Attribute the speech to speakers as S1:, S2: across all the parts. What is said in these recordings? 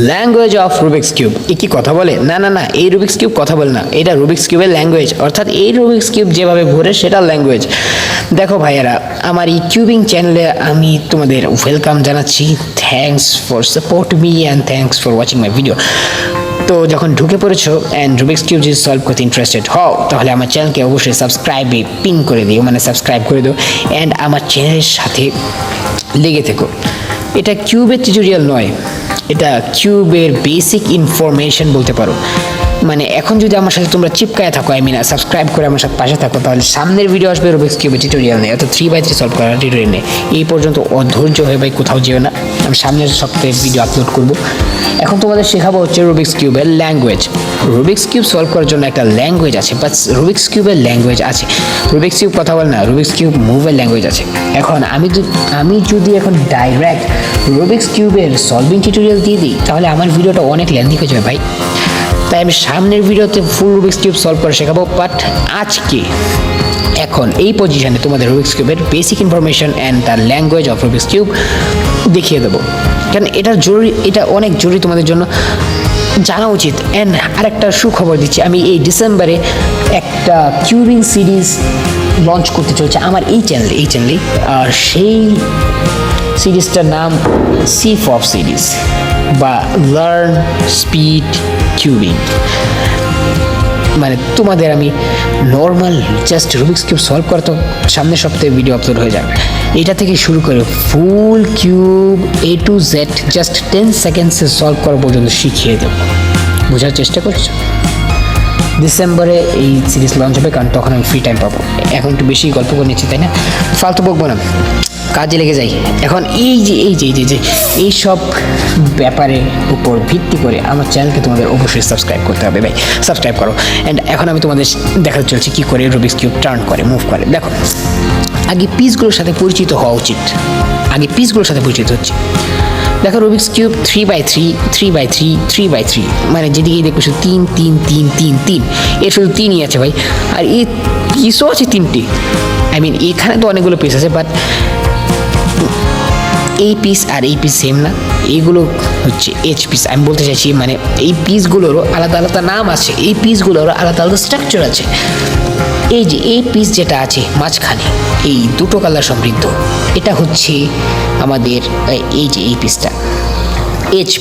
S1: Language of Rubik's cube. এ কি কথা বলে? না না না, এই রুবিক্স কিউব কথা বলে না, এটা রুবিক্স কিউবের ল্যাঙ্গুয়েজ, অর্থাৎ এই রুবিক্স কিউব যেভাবে ঘুরে সেটার ল্যাঙ্গুয়েজ। দেখো ভাইয়েরা, আমার এই কিউবিং চ্যানেলে আমি তোমাদের ওয়েলকাম জানাচ্ছি। Thanks for support me and thanks for watching my video. তো যখন ঢুকে পড়েছো অ্যান্ড রুবিক্স কিউব যদি সলভ করতে ইন্টারেস্টেড হও, তাহলে আমার চ্যানেলকে অবশ্যই সাবস্ক্রাইবে পিন করে দিও, মানে সাবস্ক্রাইব করে দিও অ্যান্ড আমার চ্যানেলের সাথে লেগে থেকো। এটা কিউবের টিউটোরিয়াল নয়, এটা কিউবের বেসিক ইনফরমেশন বলতে পারো। মানে এখন যদি আমার সাথে তোমরা চিপকায় থাকো, সাবস্ক্রাইব করে আমার সাথে পাশে থাকো, তাহলে সামনের ভিডিও আসবে রুবিক্স কিউবের টিউটোরিয়াল নেই, অর্থাৎ 3x3 সলভ করার টিউটোরিয়াল নেই। এই পর্যন্ত অধৈর্য হয়ে ভাই কোথাও যেও না, আমি সামনের সপ্তাহে ভিডিও আপলোড করব। এখন তোমাদের শেখাবো হচ্ছে রুবিক্স কিউবের ল্যাঙ্গুয়েজ। রুবিক্স কিউব সলভ করার জন্য একটা ল্যাঙ্গুয়েজ আছে, বাট রুবিক্স কিউবের ল্যাঙ্গুয়েজ আছে। রুবিক্স কিউব কথা বলে না, রুবিক্স কিউব মুভের ল্যাঙ্গুয়েজ আছে। এখন আমি যদি এখন ডাইরেক্ট রুবিক্স কিউবের সলভিং টিউটোরিয়াল দিয়ে দিই, তাহলে আমার ভিডিওটা অনেক লেন্থি হয়ে যাবে ভাই। তাই আমি সামনের ভিডিওতে ফুল রুবিক্স কিউব সলভ করে শেখাবো, বাট আজকে এখন এই পজিশনে তোমাদের রুবিক্স কিউবের basic information and the language of Rubik's cube দেখিয়ে দেবো, কারণ এটা জরুরি, এটা অনেক জরুরি তোমাদের জন্য জানা উচিত। অ্যান্ড আরেকটা সুখবর দিচ্ছি, আমি এই ডিসেম্বরে একটা কিউবিং সিরিজ লঞ্চ করতে চলছে আমার এই চ্যানেলে, আর সেই সিরিজটার নাম CFOP সিরিজ বা লার্ন স্পিড কিউবিং। মানে তোমাদের আমি normal just Rubik's cube solve করতে সামনের সপ্তাহে ভিডিও আপলোড হয়ে যাবে। এটা থেকে শুরু করে full cube A to Z just 10 সেকেন্ডসে সলভ করা পর্যন্ত শিখিয়ে দেবো। বোঝার চেষ্টা করছো? ডিসেম্বরে এই সিরিজ লঞ্চ হবে, কারণ তখন আমি ফ্রি টাইম পাবো। এখন একটু বেশি গল্প করে নিচ্ছি, তাই না? ফালতু বকবো না, কাজে লেগে যাই। এখন এই সব ব্যাপারের উপর ভিত্তি করে আমার চ্যানেলকে তোমাদের অবশ্যই সাবস্ক্রাইব করতে হবে ভাই, সাবস্ক্রাইব করো। অ্যান্ড এখন আমি তোমাদের দেখাতে চলছি কী করে রুবিক্স কিউব টার্ন করে, মুভ করে। দেখো, আগে পিসগুলোর সাথে পরিচিত হওয়া উচিত, হচ্ছে। দেখো রুবিক্স কিউব 3x3 মানে যেদিকেই দেখবো শুধু 3 এর শুধু 3ই আছে ভাই, আর এই পিসও আছে 3টি। এখানে তো অনেকগুলো পিস আছে, বাট এই পিস আর এই পিস সেম না, এইগুলো হচ্ছে H পিস। আমি বলতে চাইছি মানে এই পিসগুলোরও আলাদা আলাদা নাম আছে, এই পিসগুলোরও আলাদা আলাদা স্ট্রাকচার আছে। এই যে এই পিস যেটা আছে মাঝখানে, এই দুটো কালার সমৃদ্ধ, এটা হচ্ছে আমাদের এই পিসটা H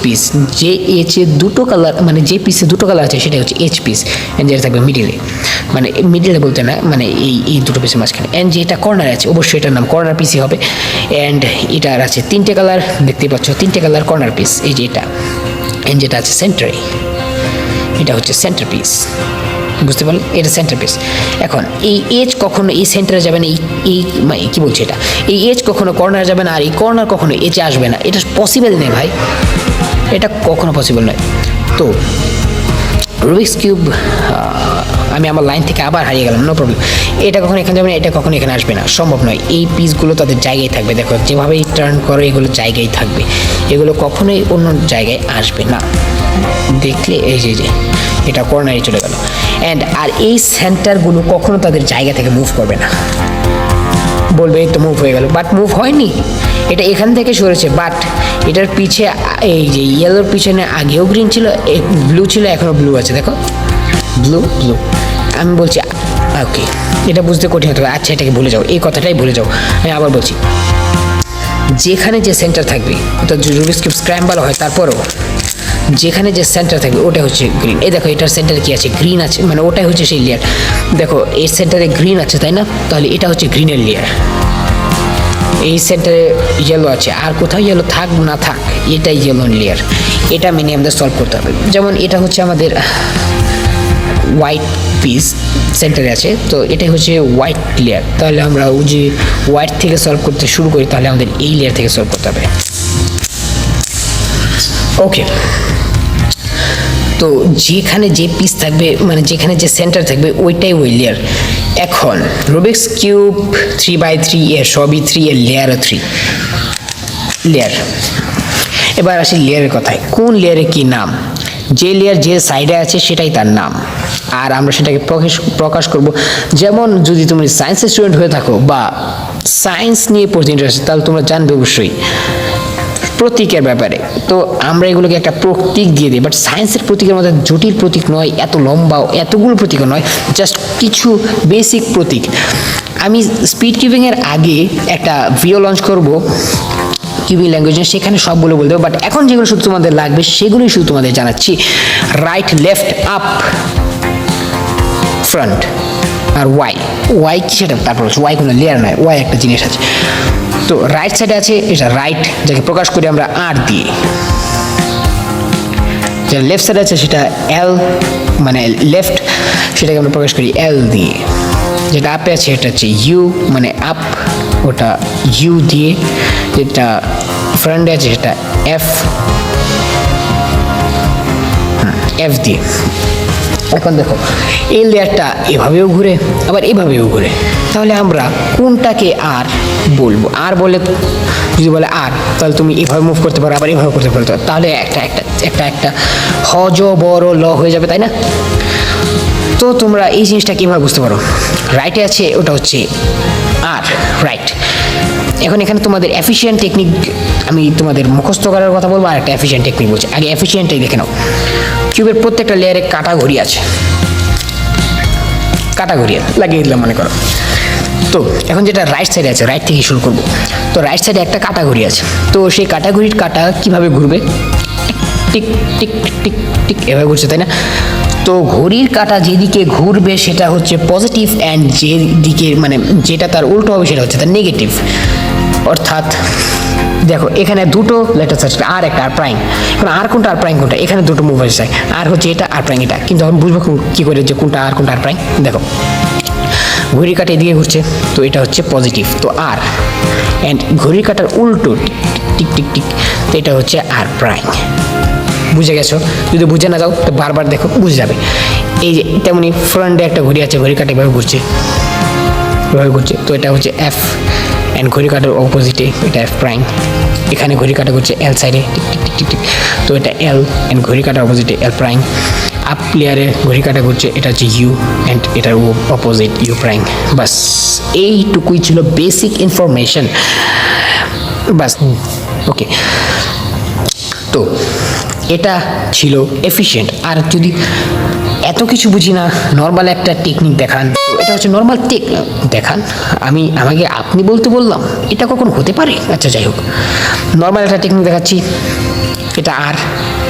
S1: পিস। যে এর দুটো কালার, মানে যে পিসে দুটো কালার আছে সেটা হচ্ছে H পিস। অ্যান্ড যেটা থাকবে মিডিলে বলতে না, মানে এই দুটো পিসের মাঝখানে। অ্যান্ড যেটা কর্নার আছে অবশ্যই এটার নাম কর্নার পিসই হবে। অ্যান্ড এটার আছে 3টে কালার, দেখতেই পাচ্ছ 3টে কালার কর্নার পিস, এই যে এটা। অ্যান্ড যেটা আছে সেন্টারে, এটা হচ্ছে সেন্টার পিস, বুঝতে পারলে? এটা সেন্টার পিস। এখন এই এজ কখনো এই সেন্টারে যাবে না, এই কি বলছে এটা, এই এজ কখনো কর্নারে যাবে না, আর এই কর্নার কখনো এজে আসবে না। এটা পসিবল নেই ভাই, এটা কখনো পসিবল নয়। তো রুবিক্স কিউব আমি আমার লাইন থেকে আবার হারিয়ে গেলাম, নো প্রবলেম। এটা কখনো এখানে যাবে না, এটা কখনো এখানে আসবে না, সম্ভব নয়। এই পিসগুলো তাদের জায়গায় থাকবে। দেখো যেভাবেই টার্ন করো এগুলো জায়গায় থাকবে, এগুলো কখনোই অন্য জায়গায় আসবে না। দেখলে এই যে এটা কর্নারে চলে গেল। অ্যান্ড আর এই সেন্টারগুলো কখনো তাদের জায়গা থেকে মুভ করবে না, বলবে এই তো মুভ হয়ে গেল, বাট মুভ হয়নি। এটা এখান থেকে সরেছে, বাট এটার পিছে এই যে ইয়েলোর পিছনে আগেও গ্রিন ছিল, ব্লু ছিল, এখনও ব্লু আছে। দেখো ব্লু। আমি বলছি ওকে, এটা বুঝতে কঠিন হতে হবে। আচ্ছা, এটাকে ভুলে যাও, এই কথাটাই ভুলে যাও। আমি আবার বলছি, যেখানে যে সেন্টার থাকবে, ওটা রুবিক্স কিউব স্ক্র্যাম্বল হয়, তারপরও যেখানে যে সেন্টার থাকবে ওটা হচ্ছে গ্রিন। এই দেখো এটার সেন্টারে কি আছে, গ্রিন আছে, মানে ওটাই হচ্ছে সেই লেয়ার। দেখো এর সেন্টারে গ্রিন আছে, তাই না? তাহলে এটা হচ্ছে গ্রিনের লেয়ার। এই সেন্টারে ইয়েলো আছে, আর কোথাও ইয়েলো থাক না থাক, এটাই ইয়েলো লেয়ার। এটা মেনে আমাদের সলভ করতে হবে। যেমন এটা হচ্ছে আমাদের হোয়াইট পিস সেন্টারে আছে, তো এটাই হচ্ছে হোয়াইট লেয়ার। তাহলে আমরা ওই যে হোয়াইট থেকে সলভ করতে শুরু করি, তাহলে আমাদের এই লেয়ার থেকে সলভ করতে হবে। ওকে, তো যেখানে যে পিস থাকবে, মানে যেখানে যে সেন্টার থাকবে ওইটাই ওই লেয়ার। এখন রুবিক্স কিউব 3x3 এর সবই 3, এর লেয়ারও 3 লেয়ার। এবার আসি লেয়ারের কথায়, কোন লেয়ারে কি নাম, যে লেয়ার যে সাইডে আছে সেটাই তার নাম, আর আমরা সেটাকে প্রকাশ করব। যেমন যদি তুমি সায়েন্সের স্টুডেন্ট হয়ে থাকো বা সায়েন্স নিয়ে পড়তে ইন্টারেস্ট, তাহলে তোমরা জানবে অবশ্যই প্রতীকের ব্যাপারে। তো আমরা এগুলোকে একটা প্রতীক দিয়ে দিই, বাট সায়েন্সের প্রতীকের মধ্যে জটিল প্রতীক নয়, এত লম্বা এতগুলো প্রতীক নয়, জাস্ট কিছু বেসিক প্রতীক। আমি স্পিড কিউবিংয়ের আগে একটা ভিডিও লঞ্চ করব কিউবিং ল্যাঙ্গুয়েজে, সেখানে সবগুলো বলতে হবে, বাট এখন যেগুলো শুধু তোমাদের লাগবে সেগুলোই শুধু তোমাদের জানাচ্ছি। রাইট, লেফট, আপ, ফ্রন্ট আর ওয়াই কি সেটা তারপর ওয়াই কোনো লেয়ার নয়, ওয়াই একটা জিনিস আছে। তো রাইট সাইডে আছে এটা রাইট, যাকে প্রকাশ করি আমরা আর দিয়ে। যেটা লেফট সাইডে আছে সেটা এল, মানে লেফট, সেটাকে আমরা প্রকাশ করি এল দিয়ে। যেটা আপে আছে এটা হচ্ছে ইউ, মানে আপ, ওটা ইউ দিয়ে। যেটা ফ্রন্টে আছে সেটা এফ, এফ দিয়ে। এখন দেখো এই লেয়ারটা এভাবেও ঘুরে আবার এভাবেও ঘুরে, তাহলে আমরা কোনটাকে আর বলবো? আর বলে যদি বলে আর, তাহলে তুমি এভাবে মুভ করতে পারো আবার এভাবে করতে পারো, তাহলে একটা হজ বড় ল হয়ে যাবে, তাই না? তো তোমরা এই জিনিসটা কীভাবে বুঝতে পারো? রাইটে আছে ওটা হচ্ছে আর, রাইট। এখন এখানে তোমাদের এফিশিয়েন্ট টেকনিক আমি তোমাদের মুখস্থ করার কথা বলবো, আর একটা এফিশিয়েন্ট টেকনিক বলছি। আগে এফিশিয়েন্টটাই দেখে নাও। কিউবের প্রত্যেকটা লেয়ারে কাটা ঘড়ি আছে, কাটা ঘড়ি লাগিয়ে দিলাম মনে করো। তো এখন যেটা রাইট সাইডে আছে, রাইট থেকে শুরু করবো। তো রাইট সাইডে একটা কাটা ঘড়ি আছে, তো সেই কাটা ঘড়ির কাটা কীভাবে ঘুরবে? টিক টিক টিক টিক এভাবে ঘুরছে, তাই না? তো ঘড়ির কাঁটা যেদিকে ঘুরবে সেটা হচ্ছে পজিটিভ, অ্যান্ড যেদিকে মানে যেটা তার উল্টো হবে সেটা হচ্ছে তার নেগেটিভ। অর্থাৎ দেখো এখানে দুটো লেটার আছে, আর একটা আর প্রাইম। এখন আর কোনটা আর প্রাইম কোনটা? এখানে দুটো মুভ হয়ে যায়, আর হচ্ছে এটা আর প্রাইম এটা, কিন্তু এখন বুঝবো কী করে যে কোনটা আর কোনটা আর প্রাইম? দেখো ঘড়ির কাঁটা এদিকে ঘুরছে, তো এটা হচ্ছে পজিটিভ, তো আর। অ্যান্ড ঘড়ির কাঁটার উল্টো টিক টিক টিক, তো এটা হচ্ছে আর প্রাইম। বুঝে গেছো? যদি বুঝে না যাও তো বারবার দেখো, বুঝে যাবে। এই যে তেমনি ফ্রন্টে একটা ঘড়ি আছে, ঘড়ি কাঁটা এভাবে ঘুরছে, এভাবে ঘুরছে, তো এটা হচ্ছে এফ। অ্যান্ড ঘড়ি কাঁটার অপোজিটে এটা এফ প্রাইম। এখানে ঘড়ি কাঁটা ঘুরছে এল সাইডে, tick tick tick tick tick, তো এটা এল। অ্যান্ড ঘড়ি কাঁটার অপোজিটে এল প্রাইম। আপ লেয়ারে ঘড়ি কাঁটা ঘুরছে, এটা হচ্ছে ইউ, অ্যান্ড এটার অপোজিট ইউ প্রাইম। বাস এইটুকুই ছিল বেসিক ইনফরমেশন, বাস। ওকে, তো এটা ছিল এফিশিয়েন্ট। আর যদি এত কিছু বুঝি না, নর্মাল একটা টেকনিক দেখান, তো এটা হচ্ছে নর্মাল দেখান। আমাকে আপনি বলতে বললাম, এটা কখন হতে পারে? আচ্ছা যাই হোক, নর্মাল একটা টেকনিক দেখাচ্ছি। এটা আর,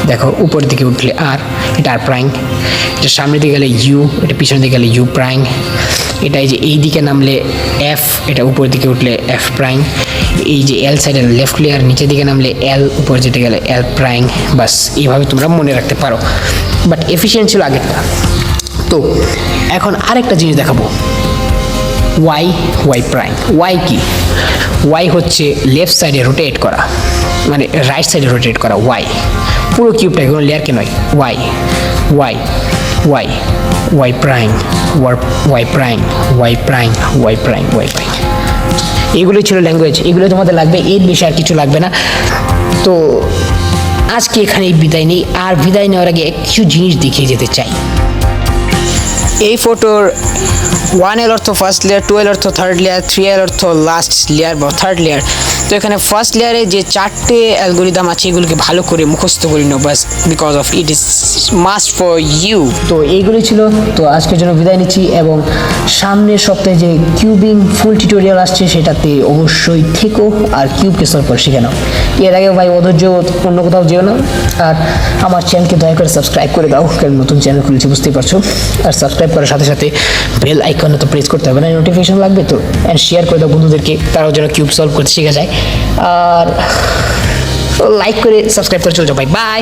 S1: দেখো উপরের দিকে উঠলে আর, এটা আর প্রাইম। এটা সামনের দিকে গেলে ইউ, এটা পিছনের দিকে গেলে ইউ প্রাইম। এটা এই যে এই দিকে নামলে এফ, এটা উপরের দিকে উঠলে এফ প্রাইম। এই যে এল সাইডের লেফট লেয়ার নিচের দিকে নামলে এল, উপরে যেতে গেলে এল প্রাইম। বাস এইভাবে তোমরা মনে রাখতে পারো, বাট এফিশিয়েন্ট ছিল আগেরটা। তো এখন আরেকটা জিনিস দেখাবো, ওয়াই প্রাইম। ওয়াই কি? ওয়াই হচ্ছে লেফট সাইডে রোটেট করা, মানে রাইট সাইডে রোটেট করা। ওয়াই পুরো কিউবটাকে, কোনো লেয়ারকে নয়। Y prime, Y prime. এগুলোই ছিল ল্যাঙ্গুয়েজ, এগুলো তোমাদের লাগবে, এর বেশি আর কিছু লাগবে না। তো আজকে এখানেই বিদায় নেই, আর বিদায় নেওয়ার আগে কিছু জিনিস দেখিয়ে যেতে চাই। এই ফটোর 1L অর্থ ফার্স্ট লেয়ার, 2L অর্থ থার্ড লেয়ার, 3L অর্থ লাস্ট লেয়ার বা থার্ড লেয়ার। তো এখানে ফার্স্ট লেয়ারে যে 4টে অ্যালগোরিদম আছে এগুলোকে ভালো করে মুখস্থ করে নাও, বাস, because of it is must for you. তো এইগুলোই ছিল। তো আজকের জন্য বিদায় নিচ্ছি, এবং সামনের সপ্তাহে যে কিউবিং ফুল টিউটোরিয়াল আসছে সেটাতে অবশ্যই থেকো আর কিউবকে সলভ করে শিখে নাও। এর আগে ভাই অধৈর্য অন্য কোথাও যেও না, আর আমার চ্যানেলকে দয়া করে সাবস্ক্রাইব করে দাও, কারণ নতুন চ্যানেল খুলেছি বুঝতেই পারছো। আর সাবস্ক্রাইব করার সাথে সাথে বেল আইকনে তো প্রেস করতে হবে না, নোটিফিকেশন লাগবে তো। অ্যান্ড শেয়ার করে দাও বন্ধুদেরকে, তারাও যেন কিউব সলভ করতে শিখে যায়। আর লাইক করে সাবস্ক্রাইব করে চলে যাও ভাই, বাই।